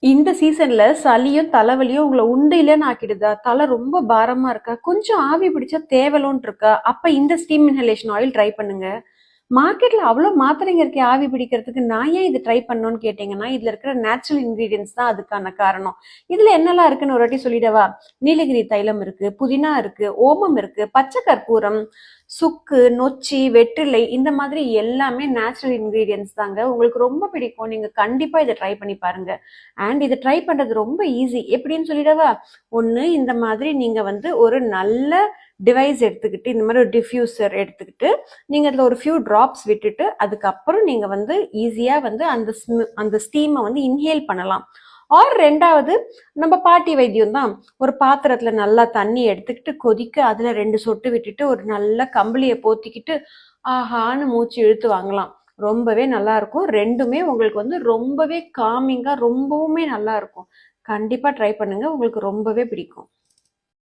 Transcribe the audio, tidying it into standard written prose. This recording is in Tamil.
இந்த சீசன்ல சளியும் தலைவலியும் உங்களை உண்டு இல்லைன்னு ஆக்கிடுதா? தலை ரொம்ப பாரமா இருக்கா? கொஞ்சம் ஆவி பிடிச்சா தேவலோன்னு இருக்கா? அப்ப இந்த ஸ்டீம் இன்ஹலேஷன் ஆயில் ட்ரை பண்ணுங்க. மார்க்கெட்ல அவ்வளோ மாத்திரைங்க இருக்கே ஆவி பிடிக்கிறதுக்கு. நான் ஏன் இது ட்ரை பண்ணணும்னு கேட்டீங்கன்னா, இதுல இருக்கிற நேச்சுரல் இன்கிரீடியன்ஸ் தான் அதுக்கான காரணம். இதுல என்னெல்லாம் இருக்குன்னு ஒரு வாட்டி சொல்லிடவா? நீலகிரி தைலம் இருக்கு, புதினா இருக்கு, ஓமம் இருக்கு, பச்சை கற்பூரம், சுக்கு, நொச்சி, வெற்றிலை, இந்த மாதிரி எல்லாமே நேச்சுரல் இன்கிரீடியன்ஸ் தாங்க. உங்களுக்கு ரொம்ப பிடிக்கும். நீங்க கண்டிப்பா இதை ட்ரை பண்ணி பாருங்க. அண்ட் இதை ட்ரை பண்றது ரொம்ப ஈஸி. எப்படின்னு சொல்லிடவா? ஒன்று, இந்த மாதிரி நீங்க வந்து ஒரு நல்ல டிவைஸ் எடுத்துக்கிட்டு, இந்த மாதிரி ஒரு டிஃப்யூசர் எடுத்துக்கிட்டு, நீங்க அதில் ஒரு ஃபியூ ட்ராப்ஸ் விட்டுட்டு, அதுக்கப்புறம் நீங்க வந்து ஈஸியா வந்து அந்த ஸ்டீமை வந்து இன்ஹேல் பண்ணலாம். ஆர் ரெண்டாவது, நம்ம பாட்டி வைத்தியம் தான். ஒரு பாத்திரத்துல நல்லா தண்ணி எடுத்துக்கிட்டு கொதிக்க அதுல 2 சொட்டு விட்டுட்டு ஒரு நல்ல கம்பளியை போத்திக்கிட்டு ஆஹான்னு மூச்சு இழுத்து வாங்கலாம். ரொம்பவே நல்லா இருக்கும். ரெண்டுமே உங்களுக்கு வந்து ரொம்பவே காமிங்கா ரொம்பவுமே நல்லா இருக்கும். கண்டிப்பா ட்ரை பண்ணுங்க. உங்களுக்கு ரொம்பவே பிடிக்கும்.